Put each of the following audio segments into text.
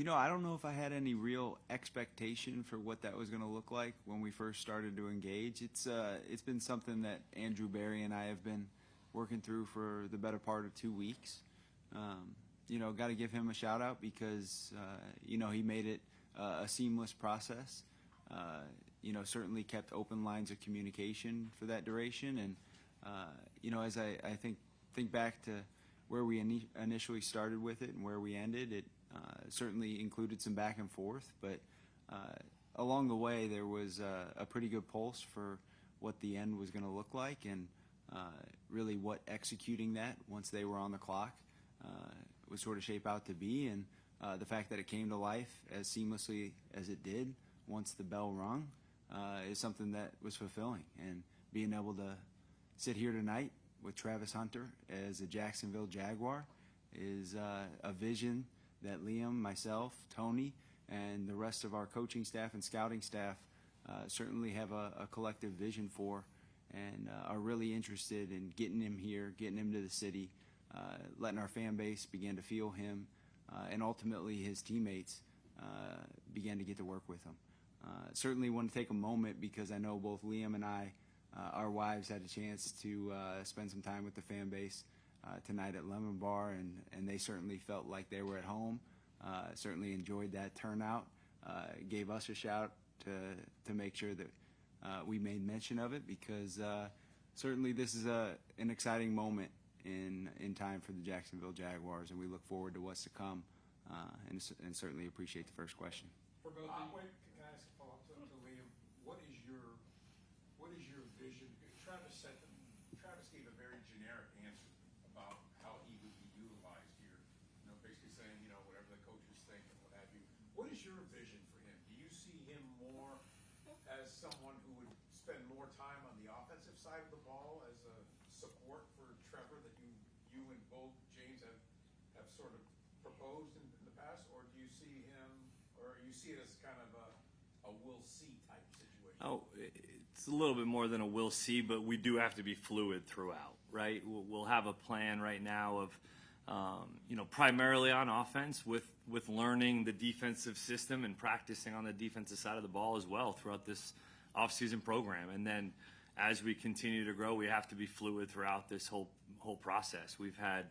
I don't know if I had any real expectation for what that was going to look like when we first started to engage. It's been something that Andrew Barry and I have been working through for the better part of 2 weeks. Got to give him a shout out because he made it a seamless process. Certainly kept open lines of communication for that duration, and as I think back to where we initially started with it and where we ended, it certainly included some back and forth, but along the way there was a pretty good pulse for what the end was going to look like, and really what executing that once they were on the clock would sort of shape out to be, and the fact that it came to life as seamlessly as it did once the bell rung is something that was fulfilling. And being able to sit here tonight with Travis Hunter as a Jacksonville Jaguar is a vision that Liam, myself, Tony, and the rest of our coaching staff and scouting staff certainly have a collective vision for, and are really interested in getting him here, getting him to the city, letting our fan base begin to feel him, and ultimately his teammates began to get to work with him. Certainly want to take a moment because I know both Liam and I, our wives, had a chance to spend some time with the fan base tonight at Lemon Bar, and they certainly felt like they were at home. Certainly enjoyed that turnout. Gave us a shout to make sure that we made mention of it, because certainly this is an exciting moment in time for the Jacksonville Jaguars, and we look forward to what's to come, and certainly appreciate the first question. For both wait, can I ask a follow-up to Liam? What is your vision? Travis gave a very generic answer about how he would be utilized here. Basically saying, whatever the coaches think and what have you. What is your vision for him? Do you see him more as someone who would spend more time on the offensive side of the ball as a support for Trevor that you and both James have sort of proposed in the past, or do you see him, or you see it as kind of a we'll see type situation? Oh, it's a little bit more than a we'll see, but we do have to be fluid throughout, right? We'll have a plan right now of, primarily on offense with learning the defensive system and practicing on the defensive side of the ball as well throughout this offseason program. And then as we continue to grow, we have to be fluid throughout this whole process. We've had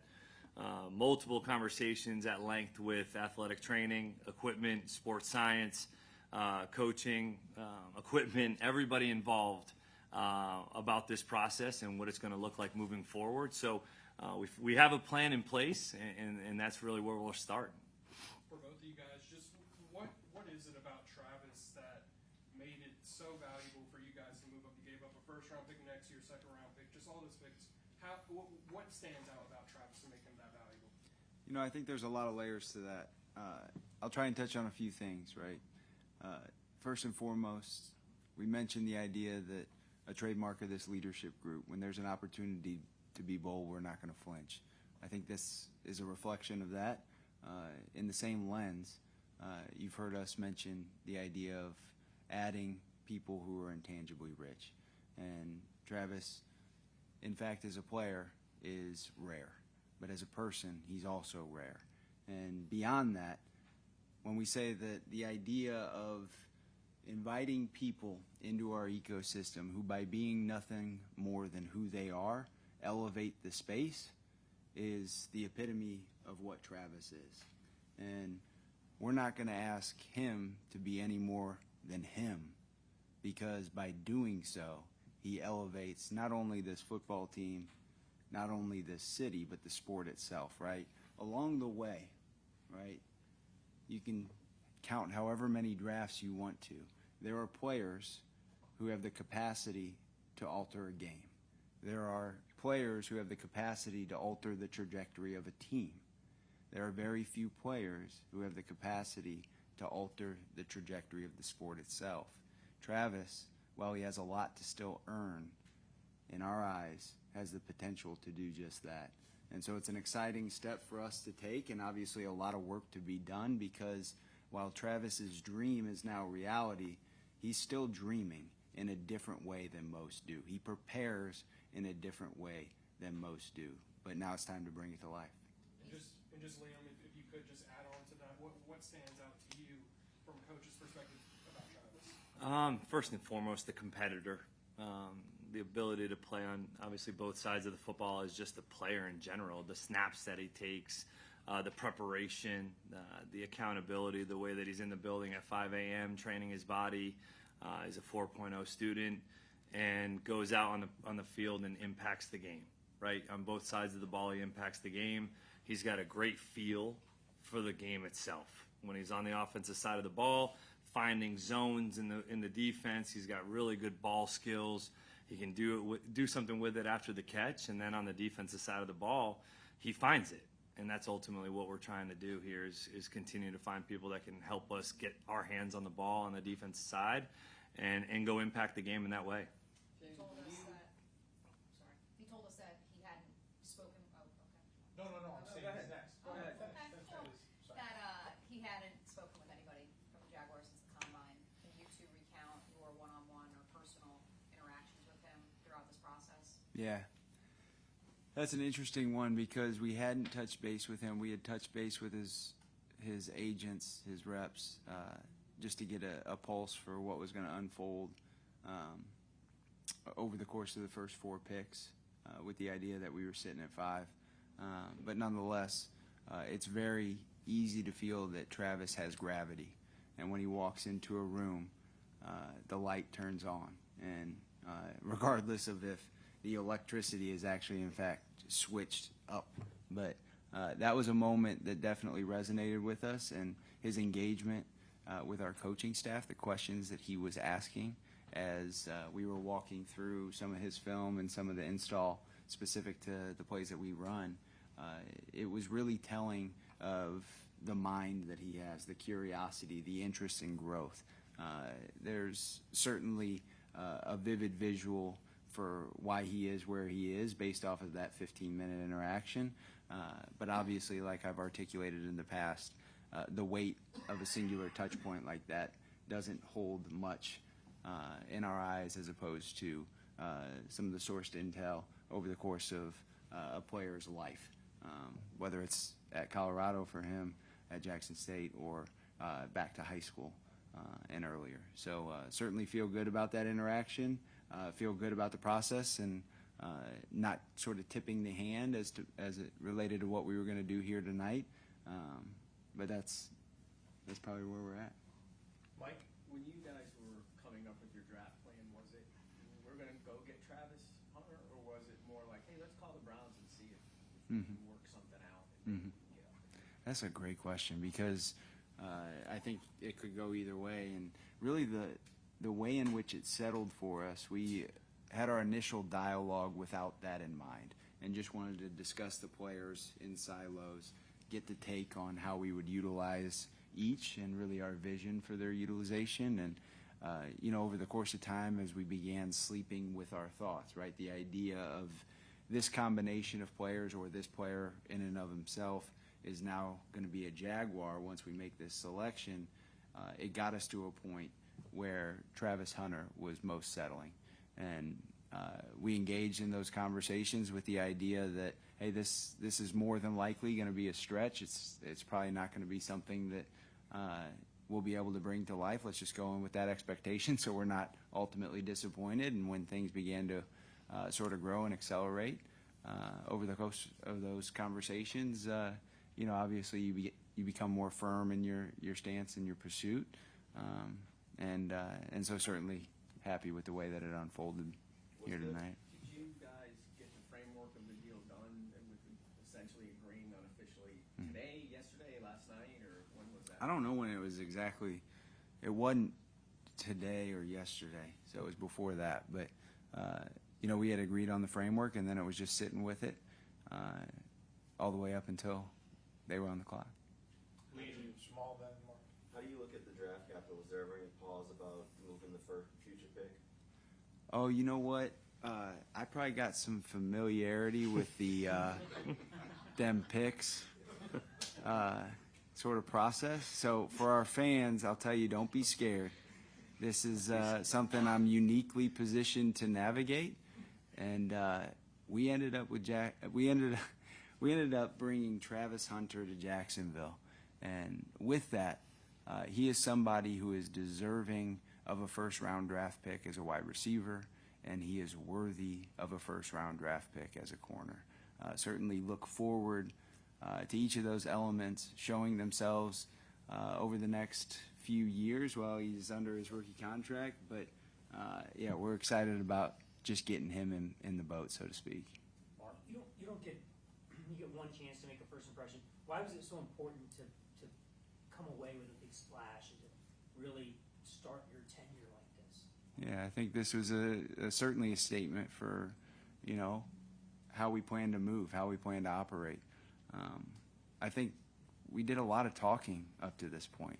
multiple conversations at length with athletic training, equipment, sports science, coaching, equipment, everybody involved about this process and what it's going to look like moving forward. So we have a plan in place, and that's really where we'll start. For both of you guys, just what is it about Travis that made it so valuable for you guys to move up? You gave up a first-round pick next year, second-round pick, just all those picks. What stands out about Travis to make him that valuable? I think there's a lot of layers to that. I'll try and touch on a few things, right? First and foremost, we mentioned the idea that a trademark of this leadership group, when there's an opportunity to be bold, we're not going to flinch. I think this is a reflection of that. In the same lens, you've heard us mention the idea of adding people who are intangibly rich. And Travis, in fact, as a player, is rare. But as a person, he's also rare. And beyond that, when we say that the idea of inviting people into our ecosystem who, by being nothing more than who they are, elevate the space, is the epitome of what Travis is. And we're not going to ask him to be any more than him, because by doing so, he elevates not only this football team, not only this city, but the sport itself, right? Along the way, right, you can count however many drafts you want to. There are players who have the capacity to alter a game. There are players who have the capacity to alter the trajectory of a team. There are very few players who have the capacity to alter the trajectory of the sport itself. Travis, while he has a lot to still earn, in our eyes, has the potential to do just that. And so it's an exciting step for us to take, and obviously a lot of work to be done, because while Travis's dream is now reality, he's still dreaming in a different way than most do. He prepares in a different way than most do. But now it's time to bring it to life. And just Liam, if you could just add on to that, what what stands out to you from a coach's perspective about Travis? First and foremost, the competitor. The ability to play on obviously both sides of the football as just a player in general. The snaps that he takes, the preparation, the accountability, the way that he's in the building at 5 a.m. training his body. He's a 4.0 student and goes out on the field and impacts the game. Right on both sides of the ball, he impacts the game. He's got a great feel for the game itself. When he's on the offensive side of the ball, finding zones in the defense, he's got really good ball skills. He can do something with it after the catch, and then on the defensive side of the ball, he finds it. And that's ultimately what we're trying to do here is continue to find people that can help us get our hands on the ball on the defensive side and go impact the game in that way. He told us that he hadn't spoken. Oh, okay. No, I'm saying Go ahead. he's next. Go ahead. Okay, That's cool. what it is. Sorry. That he hadn't spoken with anybody from the Jaguars since the combine. Can you two recount your one-on-one or personal interactions with him throughout this process? Yeah. That's an interesting one because we hadn't touched base with him. We had touched base with his agents, his reps, just to get a pulse for what was going to unfold over the course of the first 4 picks with the idea that we were sitting at 5. But nonetheless, it's very easy to feel that Travis has gravity. And when he walks into a room, the light turns on. And regardless of if the electricity is actually, in fact, switched up. But that was a moment that definitely resonated with us, and his engagement with our coaching staff, the questions that he was asking as we were walking through some of his film and some of the install specific to the plays that we run, it was really telling of the mind that he has, the curiosity, the interest in growth. There's certainly a vivid visual for why he is where he is based off of that 15-minute interaction. But obviously, like I've articulated in the past, the weight of a singular touch point like that doesn't hold much in our eyes as opposed to some of the sourced intel over the course of a player's life, whether it's at Colorado for him, at Jackson State, or back to high school and earlier. So certainly feel good about that interaction. Feel good about the process and not sort of tipping the hand as it related to what we were going to do here tonight. But that's probably where we're at. Mike, when you guys were coming up with your draft plan, was it we're going to go get Travis Hunter, or was it more like, hey, let's call the Browns and see if we can work something out and get up there? That's a great question because I think it could go either way. And really the way in which it settled for us, we had our initial dialogue without that in mind and just wanted to discuss the players in silos, get the take on how we would utilize each and really our vision for their utilization. And, over the course of time as we began sleeping with our thoughts, right, the idea of this combination of players or this player in and of himself is now going to be a Jaguar once we make this selection, it got us to a point where Travis Hunter was most settling. And we engaged in those conversations with the idea that, hey, this is more than likely going to be a stretch. It's probably not going to be something that we'll be able to bring to life. Let's just go in with that expectation so we're not ultimately disappointed. And when things began to sort of grow and accelerate over the course of those conversations, obviously you become more firm in your stance and your pursuit. And so certainly happy with the way that it unfolded here tonight. Did you guys get the framework of the deal done and with essentially agreeing unofficially today, yesterday, last night, or when was that? I don't know when it was exactly. It wasn't today or yesterday, so it was before that. But, we had agreed on the framework, and then it was just sitting with it all the way up until they were on the clock. Small then, Mark. How do you look at the draft capital? Was there ever any pause about moving the first future pick? Oh, you know what? I probably got some familiarity with the them picks sort of process. So for our fans, I'll tell you, don't be scared. This is something I'm uniquely positioned to navigate, and we ended up with we ended up bringing Travis Hunter to Jacksonville, And with that, he is somebody who is deserving of a first-round draft pick as a wide receiver, and he is worthy of a first-round draft pick as a corner. Certainly look forward to each of those elements showing themselves over the next few years while he's under his rookie contract. But, yeah, we're excited about just getting him in the boat, so to speak. Mark, you get one chance to make a first impression. Why was it so important to come away with a big splash and to really start your tenure like this? Yeah, I think this was certainly a statement for, how we plan to move, how we plan to operate. I think we did a lot of talking up to this point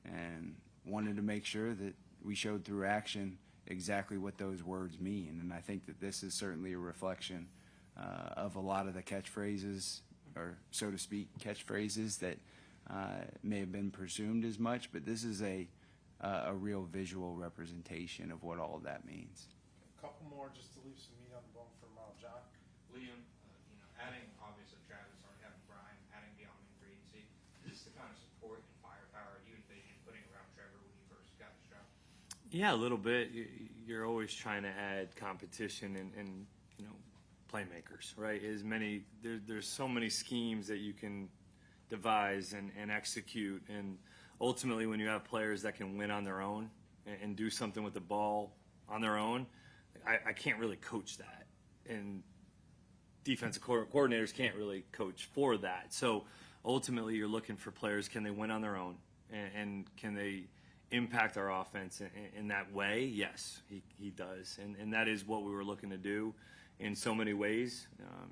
and wanted to make sure that we showed through action exactly what those words mean. And I think that this is certainly a reflection of a lot of the catchphrases, or so to speak, catchphrases that may have been presumed as much, but this is a real visual representation of what all of that means. A couple more just to leave some meat on the bone for John. Liam, adding obviously Travis, already having Brian, adding beyond free agency, is this the kind of support and firepower you envision putting around Trevor when you first got this job? Yeah, a little bit. You're always trying to add competition and playmakers, right? There's so many schemes that you can devise and execute, and ultimately when you have players that can win on their own and do something with the ball on their own, I can't really coach that, and defensive coordinators can't really coach for that. So ultimately you're looking for players, can they win on their own, and can they impact our offense in that way? Yes, he does, and that is what we were looking to do in so many ways.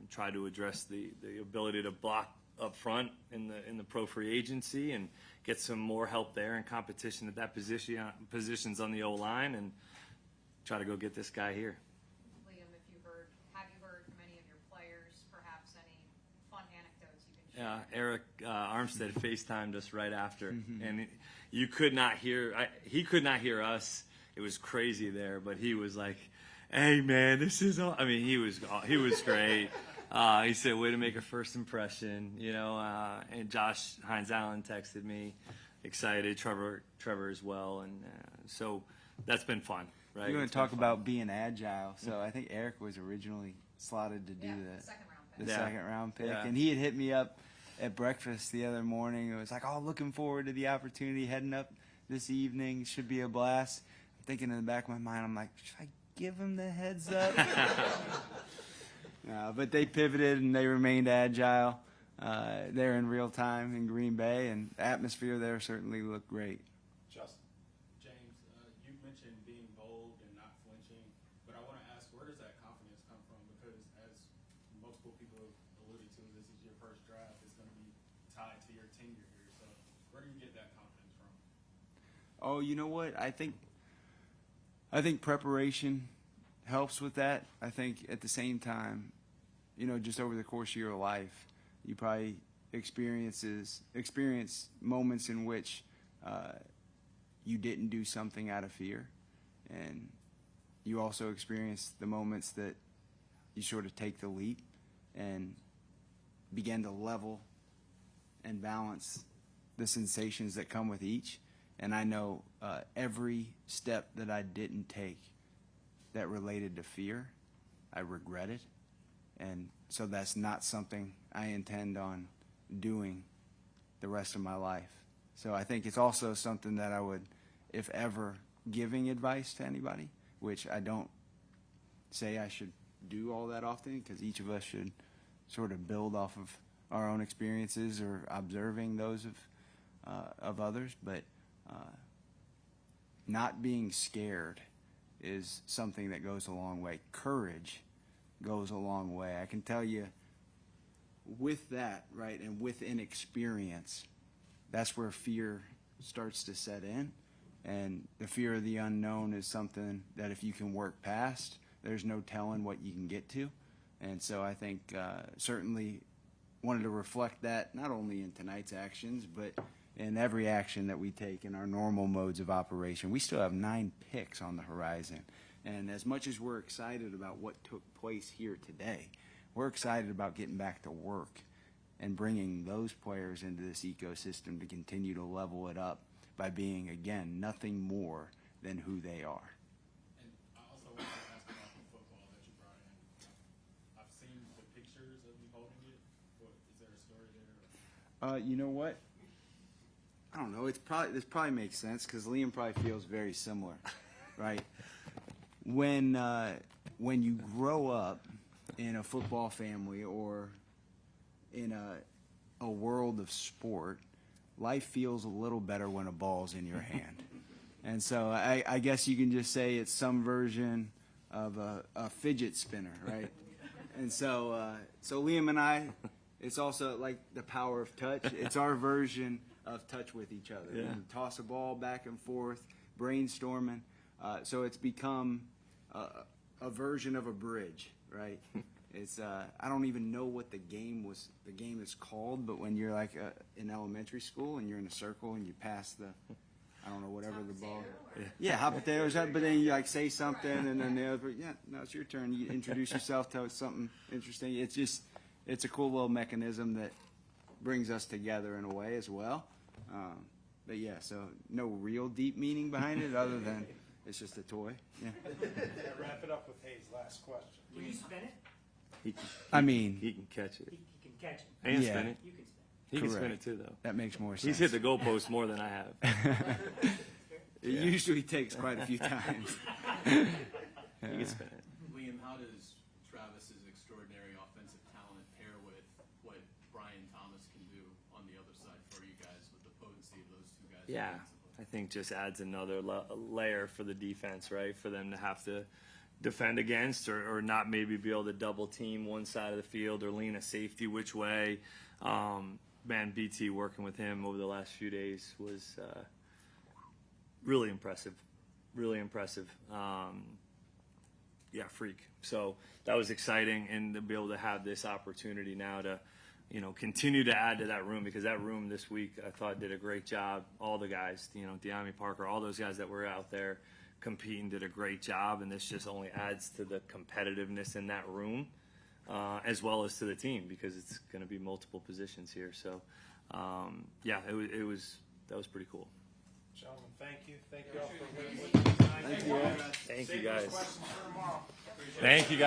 Try to address the ability to block up front in the pro free agency and get some more help there and competition at that positions on the O-line, and try to go get this guy here. Liam, have you heard from any of your players, perhaps any fun anecdotes you can share? Eric Armstead FaceTimed us right after, and you could not hear. He could not hear us. It was crazy there, but he was like, "Hey man, this is all." I mean, he was great. He said, "Way to make a first impression," And Josh Hines Allen texted me, excited. Trevor as well, and so that's been fun. Right? You want It's to talk been about being agile. So I think Eric was originally slotted to do The second round pick. the Yeah. second round pick. Yeah. And he had hit me up at breakfast the other morning. It was like, looking forward to the opportunity heading up this evening. Should be a blast. I'm thinking in the back of my mind, I'm like, should I give him the heads up? No, but they pivoted and they remained agile there in real time in Green Bay, and the atmosphere there certainly looked great. Justin. James, you mentioned being bold and not flinching, but I want to ask, where does that confidence come from? Because as multiple people have alluded to, this is your first draft. It's going to be tied to your tenure here. So where do you get that confidence from? Oh, you know what? I think preparation helps with that. I think at the same time, just over the course of your life, you probably experience moments in which you didn't do something out of fear, and you also experience the moments that you sort of take the leap and begin to level and balance the sensations that come with each. And I know every step that I didn't take that related to fear, I regret it. And so that's not something I intend on doing the rest of my life. So I think it's also something that I would, if ever giving advice to anybody, which I don't say I should do all that often, because each of us should sort of build off of our own experiences or observing those of others, but not being scared is something that goes a long way. Courage goes a long way. I can tell you with that, right, and with inexperience, that's where fear starts to set in. And the fear of the unknown is something that if you can work past, there's no telling what you can get to. And so I think certainly wanted to reflect that not only in tonight's actions, but in every action that we take in our normal modes of operation. We still have 9 picks on the horizon. And as much as we're excited about what took place here today, we're excited about getting back to work and bringing those players into this ecosystem to continue to level it up by being, again, nothing more than who they are. And I also wanted to ask about the football that you brought in. I've seen the pictures of you holding it. Is there a story there? You know what? I don't know. This probably makes sense because Liam probably feels very similar, right? When you grow up in a football family or in a world of sport, life feels a little better when a ball's in your hand. And so I guess you can just say it's some version of a fidget spinner, right? And so Liam and I, it's also like the power of touch. It's our version of touch with each other. Yeah. We toss a ball back and forth, brainstorming. So it's become a version of a bridge, right? It's I don't even know what the game is called, but when you're like in elementary school and you're in a circle and you pass the, I don't know, whatever the ball. Yeah, hot potatoes. But then you like say something, and then the other, yeah, no, it's your turn. You introduce yourself to something interesting. It's a cool little mechanism that brings us together in a way as well. But yeah, so no real deep meaning behind it other than it's just a toy. Yeah. Wrap it up with Hayes. Last question. Can you spin it? He can catch it. He can catch it. And Yeah. spin it. You can spin it. He can spin Correct. it too, though. That makes more sense. He's hit the goalpost more than I have. It usually takes quite a few times. He can spin it. Liam, how does Travis's extraordinary offensive talent pair with what Brian Thomas can do on the other side for you guys with the potency of those two guys? Yeah, offensively? I think just adds another layer for the defense, right? For them to have to defend against or not maybe be able to double team one side of the field or lean a safety which way. Man, BT working with him over the last few days was really impressive. Really impressive. Yeah, freak. So that was exciting, and to be able to have this opportunity now to, continue to add to that room, because that room this week I thought did a great job. All the guys, De'Ami Parker, all those guys that were out there competing did a great job, and this just only adds to the competitiveness in that room, as well as to the team, because it's going to be multiple positions here. So, yeah, that was pretty cool. Gentlemen, thank you. Thank you all for waiting. Thank you guys. Save those questions for tomorrow. Thank you guys.